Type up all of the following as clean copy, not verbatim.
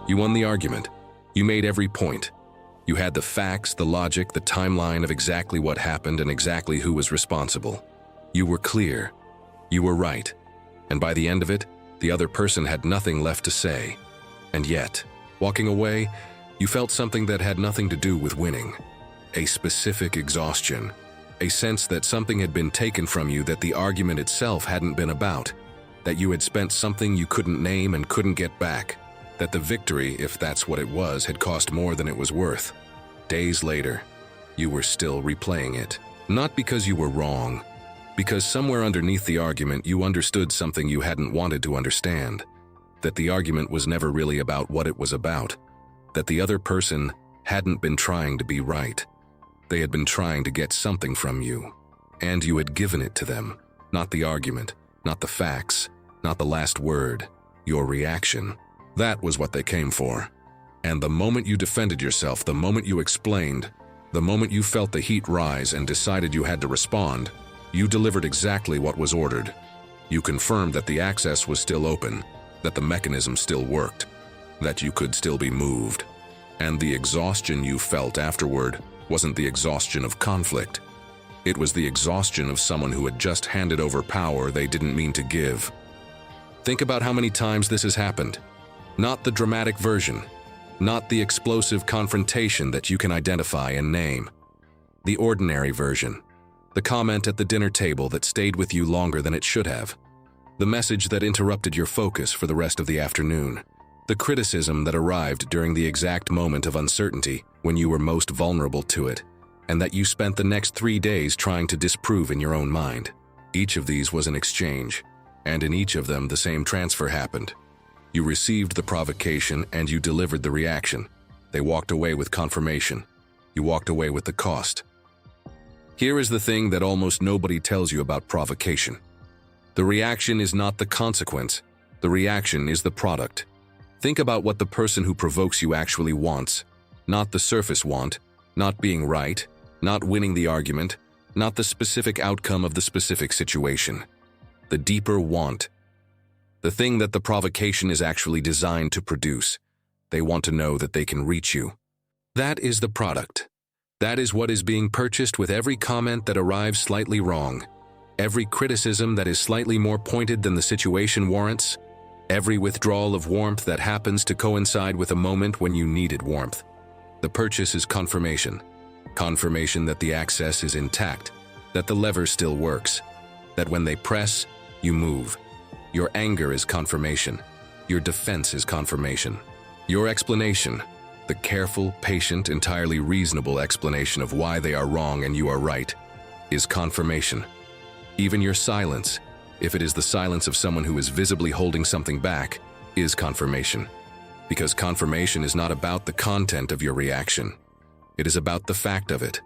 You won the argument. You made every point. You had the facts, the logic, the timeline of exactly what happened and exactly who was responsible. You were clear. You were right. And by the end of it, the other person had nothing left to say. And yet, walking away, you felt something that had nothing to do with winning. A specific exhaustion. A sense that something had been taken from you that the argument itself hadn't been about. That you had spent something you couldn't name and couldn't get back. That the victory, if that's what it was, had cost more than it was worth. Days later, you were still replaying it. Not because you were wrong, because somewhere underneath the argument you understood something you hadn't wanted to understand. That the argument was never really about what it was about. That the other person hadn't been trying to be right. They had been trying to get something from you. And you had given it to them. Not the argument, not the facts, not the last word, your reaction. That was what they came for. And the moment you defended yourself, the moment you explained, the moment you felt the heat rise and decided you had to respond, you delivered exactly what was ordered. You confirmed that the access was still open, that the mechanism still worked, that you could still be moved. And the exhaustion you felt afterward wasn't the exhaustion of conflict. It was the exhaustion of someone who had just handed over power they didn't mean to give. Think about how many times this has happened. Not the dramatic version, not the explosive confrontation that you can identify and name. The ordinary version. The comment at the dinner table that stayed with you longer than it should have. The message that interrupted your focus for the rest of the afternoon. The criticism that arrived during the exact moment of uncertainty when you were most vulnerable to it, and that you spent the next 3 days trying to disprove in your own mind. Each of these was an exchange, and in each of them the same transfer happened. You received the provocation and you delivered the reaction. They walked away with confirmation. You walked away with the cost. Here is the thing that almost nobody tells you about provocation. The reaction is not the consequence. The reaction is the product. Think about what the person who provokes you actually wants. Not the surface want, not being right, not winning the argument, not the specific outcome of the specific situation. The deeper want. The thing that the provocation is actually designed to produce. They want to know that they can reach you. That is the product. That is what is being purchased with every comment that arrives slightly wrong. Every criticism that is slightly more pointed than the situation warrants. Every withdrawal of warmth that happens to coincide with a moment when you needed warmth. The purchase is confirmation. Confirmation that the access is intact, that the lever still works, that when they press, you move. Your anger is confirmation. Your defense is confirmation. Your explanation, the careful, patient, entirely reasonable explanation of why they are wrong and you are right, is confirmation. Even your silence, if it is the silence of someone who is visibly holding something back, is confirmation. Because confirmation is not about the content of your reaction. It is about the fact of it.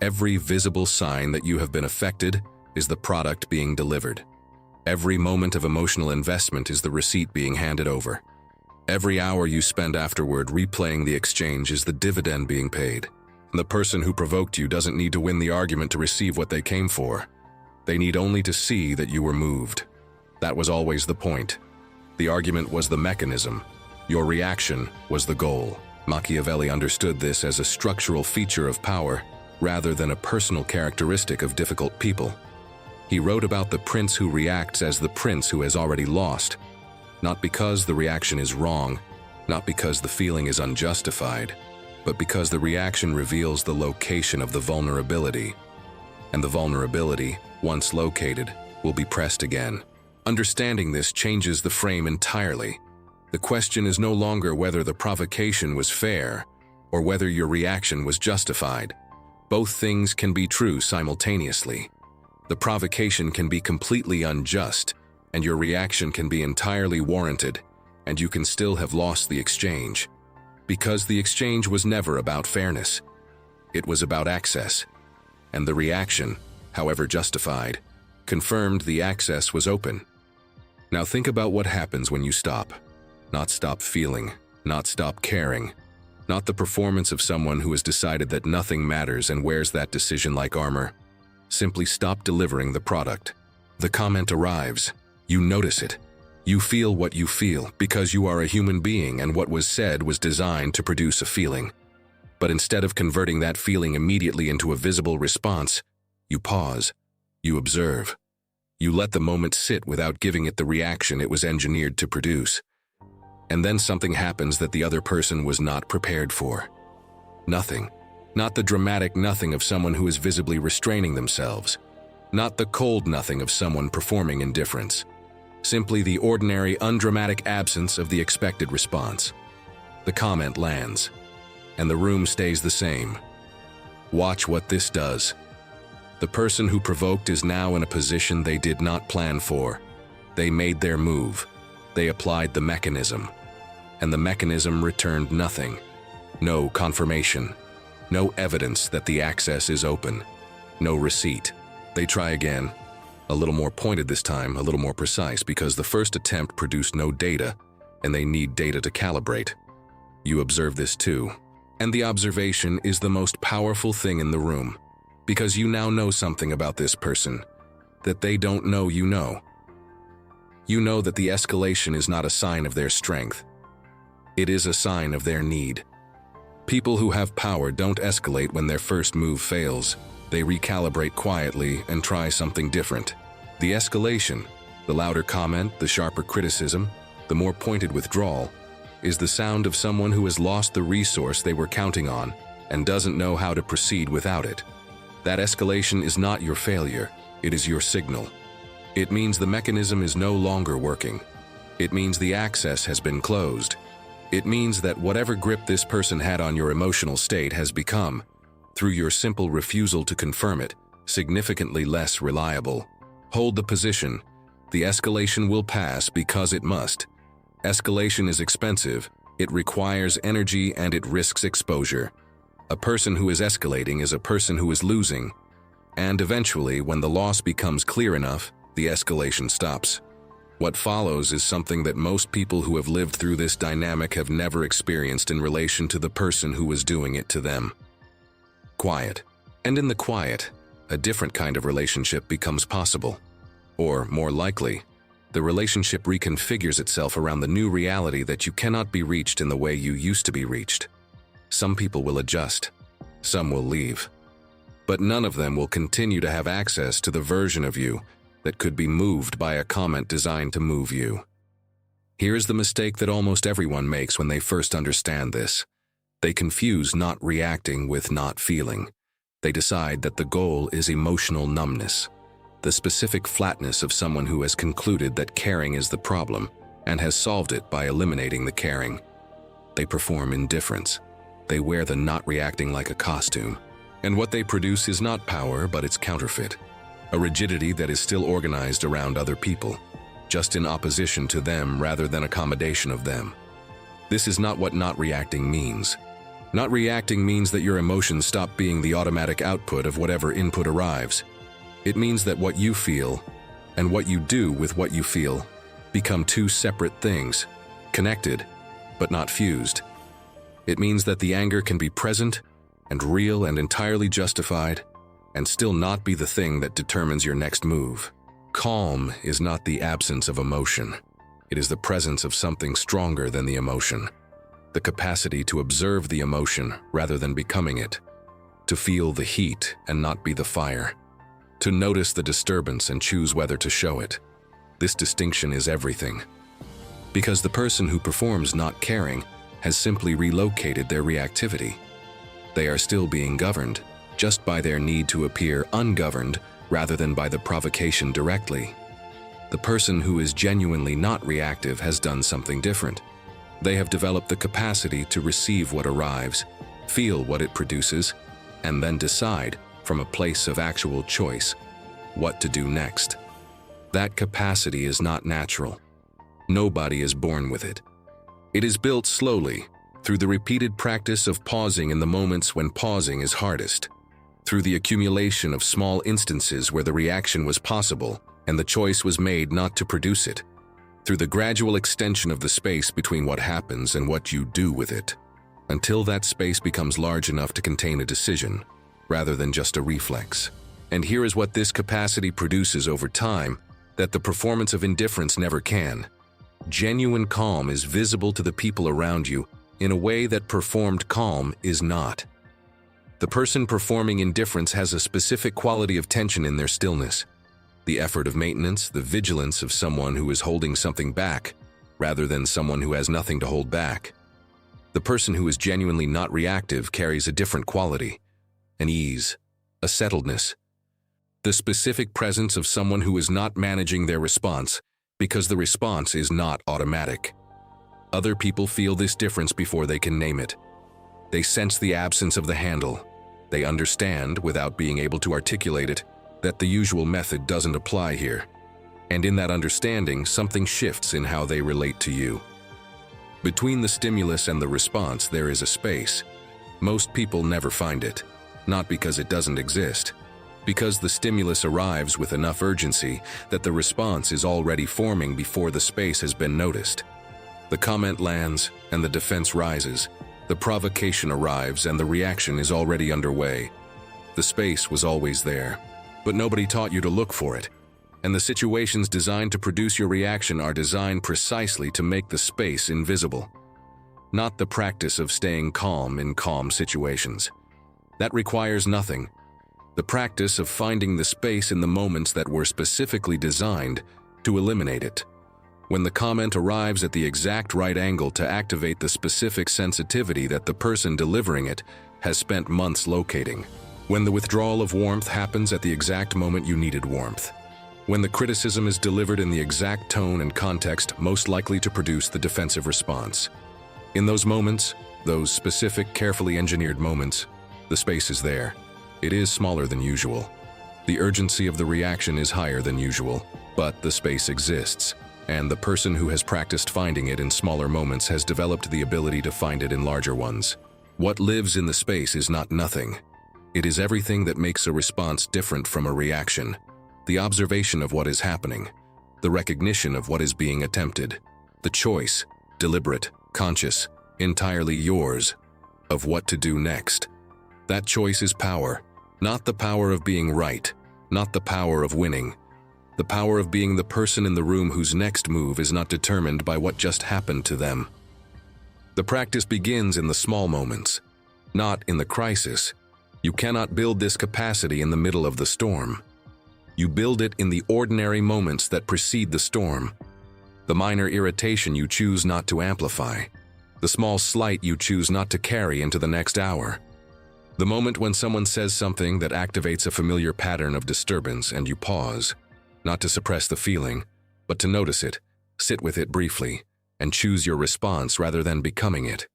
Every visible sign that you have been affected is the product being delivered. Every moment of emotional investment is the receipt being handed over. Every hour you spend afterward replaying the exchange is the dividend being paid. The person who provoked you doesn't need to win the argument to receive what they came for. They need only to see that you were moved. That was always the point. The argument was the mechanism. Your reaction was the goal. Machiavelli understood this as a structural feature of power, rather than a personal characteristic of difficult people. He wrote about the prince who reacts as the prince who has already lost, not because the reaction is wrong, not because the feeling is unjustified, but because the reaction reveals the location of the vulnerability. And the vulnerability, once located, will be pressed again. Understanding this changes the frame entirely. The question is no longer whether the provocation was fair or whether your reaction was justified. Both things can be true simultaneously. The provocation can be completely unjust, and your reaction can be entirely warranted, and you can still have lost the exchange. Because the exchange was never about fairness. It was about access. And the reaction, however justified, confirmed the access was open. Now think about what happens when you stop. Not stop feeling, not stop caring. Not the performance of someone who has decided that nothing matters and wears that decision like armor. Simply stop delivering the product. The comment arrives. You notice it. You feel what you feel because you are a human being, and what was said was designed to produce a feeling. But instead of converting that feeling immediately into a visible response, you pause, you observe. You let the moment sit without giving it the reaction it was engineered to produce. And then something happens that the other person was not prepared for. Nothing. Not the dramatic nothing of someone who is visibly restraining themselves. Not the cold nothing of someone performing indifference. Simply the ordinary, undramatic absence of the expected response. The comment lands, and the room stays the same. Watch what this does. The person who provoked is now in a position they did not plan for. They made their move. They applied the mechanism. And the mechanism returned nothing. No confirmation. No evidence that the access is open. No receipt. They try again. A little more pointed this time, a little more precise, because the first attempt produced no data, and they need data to calibrate. You observe this too. And the observation is the most powerful thing in the room, because you now know something about this person that they don't know you know. You know that the escalation is not a sign of their strength. It is a sign of their need. People who have power don't escalate when their first move fails. They recalibrate quietly and try something different. The escalation, the louder comment, the sharper criticism, the more pointed withdrawal, is the sound of someone who has lost the resource they were counting on and doesn't know how to proceed without it. That escalation is not your failure, it is your signal. It means the mechanism is no longer working. It means the access has been closed. It means that whatever grip this person had on your emotional state has become, through your simple refusal to confirm it, significantly less reliable. Hold the position. The escalation will pass because it must. Escalation is expensive, it requires energy, and it risks exposure. A person who is escalating is a person who is losing. And eventually, when the loss becomes clear enough, the escalation stops. What follows is something that most people who have lived through this dynamic have never experienced in relation to the person who was doing it to them. Quiet. And in the quiet, a different kind of relationship becomes possible. Or, more likely, the relationship reconfigures itself around the new reality that you cannot be reached in the way you used to be reached. Some people will adjust. Some will leave. But none of them will continue to have access to the version of you that could be moved by a comment designed to move you. Here's the mistake that almost everyone makes when they first understand this. They confuse not reacting with not feeling. They decide that the goal is emotional numbness, the specific flatness of someone who has concluded that caring is the problem and has solved it by eliminating the caring. They perform indifference. They wear the not reacting like a costume. And what they produce is not power, but it's counterfeit. A rigidity that is still organized around other people, just in opposition to them rather than accommodation of them. This is not what not reacting means. Not reacting means that your emotions stop being the automatic output of whatever input arrives. It means that what you feel and what you do with what you feel become two separate things, connected but not fused. It means that the anger can be present and real and entirely justified and still not be the thing that determines your next move. Calm is not the absence of emotion. It is the presence of something stronger than the emotion. The capacity to observe the emotion rather than becoming it. To feel the heat and not be the fire. To notice the disturbance and choose whether to show it. This distinction is everything. Because the person who performs not caring has simply relocated their reactivity. They are still being governed, just by their need to appear ungoverned rather than by the provocation directly. The person who is genuinely not reactive has done something different. They have developed the capacity to receive what arrives, feel what it produces, and then decide, from a place of actual choice, what to do next. That capacity is not natural. Nobody is born with it. It is built slowly, through the repeated practice of pausing in the moments when pausing is hardest, through the accumulation of small instances where the reaction was possible and the choice was made not to produce it, through the gradual extension of the space between what happens and what you do with it, until that space becomes large enough to contain a decision, rather than just a reflex. And here is what this capacity produces over time that the performance of indifference never can. Genuine calm is visible to the people around you in a way that performed calm is not. The person performing indifference has a specific quality of tension in their stillness, the effort of maintenance, the vigilance of someone who is holding something back, rather than someone who has nothing to hold back. The person who is genuinely not reactive carries a different quality, an ease, a settledness. The specific presence of someone who is not managing their response because the response is not automatic. Other people feel this difference before they can name it. They sense the absence of the handle. They understand, without being able to articulate it, that the usual method doesn't apply here. And in that understanding, something shifts in how they relate to you. Between the stimulus and the response, there is a space. Most people never find it, not because it doesn't exist, because the stimulus arrives with enough urgency that the response is already forming before the space has been noticed. The comment lands and the defense rises. The provocation arrives and the reaction is already underway. The space was always there, but nobody taught you to look for it. And the situations designed to produce your reaction are designed precisely to make the space invisible. Not the practice of staying calm in calm situations. That requires nothing. The practice of finding the space in the moments that were specifically designed to eliminate it. When the comment arrives at the exact right angle to activate the specific sensitivity that the person delivering it has spent months locating. When the withdrawal of warmth happens at the exact moment you needed warmth. When the criticism is delivered in the exact tone and context most likely to produce the defensive response. In those moments, those specific, carefully engineered moments, the space is there. It is smaller than usual. The urgency of the reaction is higher than usual, but the space exists, and the person who has practiced finding it in smaller moments has developed the ability to find it in larger ones. What lives in the space is not nothing. It is everything that makes a response different from a reaction. The observation of what is happening, the recognition of what is being attempted, the choice, deliberate, conscious, entirely yours, of what to do next. That choice is power, not the power of being right, not the power of winning, the power of being the person in the room whose next move is not determined by what just happened to them. The practice begins in the small moments, not in the crisis. You cannot build this capacity in the middle of the storm. You build it in the ordinary moments that precede the storm. The minor irritation you choose not to amplify. The small slight you choose not to carry into the next hour. The moment when someone says something that activates a familiar pattern of disturbance and you pause, not to suppress the feeling, but to notice it, sit with it briefly, and choose your response rather than becoming it.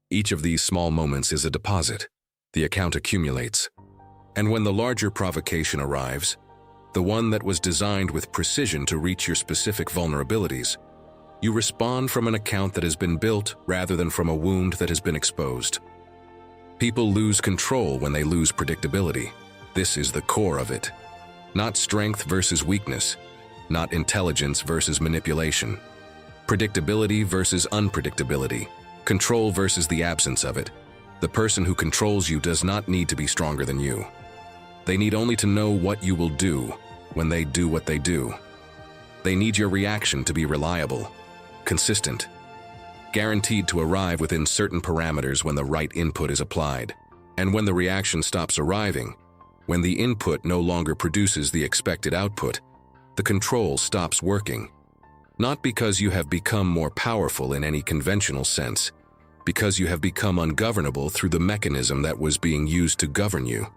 Each of these small moments is a deposit. The account accumulates. And when the larger provocation arrives, the one that was designed with precision to reach your specific vulnerabilities, you respond from an account that has been built rather than from a wound that has been exposed. People lose control when they lose predictability. This is the core of it. Not strength versus weakness, not intelligence versus manipulation. Predictability versus unpredictability. Control versus the absence of it. The person who controls you does not need to be stronger than you. They need only to know what you will do when they do what they do. They need your reaction to be reliable, consistent, guaranteed to arrive within certain parameters when the right input is applied. And when the reaction stops arriving, when the input no longer produces the expected output, the control stops working. Not because you have become more powerful in any conventional sense, because you have become ungovernable through the mechanism that was being used to govern you.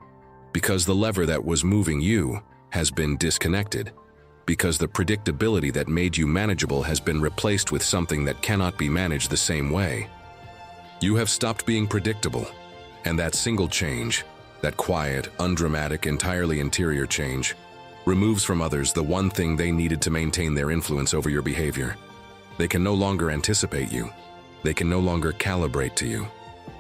Because the lever that was moving you has been disconnected. Because the predictability that made you manageable has been replaced with something that cannot be managed the same way. You have stopped being predictable, and that single change, that quiet, undramatic, entirely interior change, removes from others the one thing they needed to maintain their influence over your behavior. They can no longer anticipate you. They can no longer calibrate to you.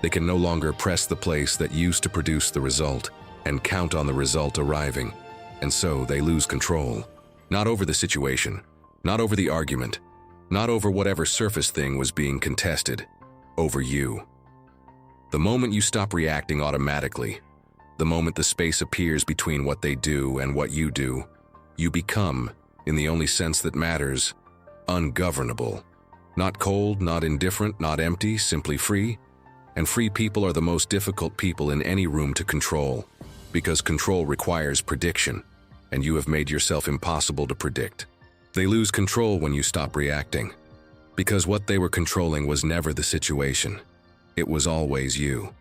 They can no longer press the place that used to produce the result and count on the result arriving. And so they lose control. Not over the situation, not over the argument, not over whatever surface thing was being contested, over you. The moment you stop reacting automatically, the moment the space appears between what they do and what you do, you become, in the only sense that matters, ungovernable. Not cold, not indifferent, not empty, simply free. And free people are the most difficult people in any room to control, because control requires prediction, and you have made yourself impossible to predict. They lose control when you stop reacting, because what they were controlling was never the situation. It was always you.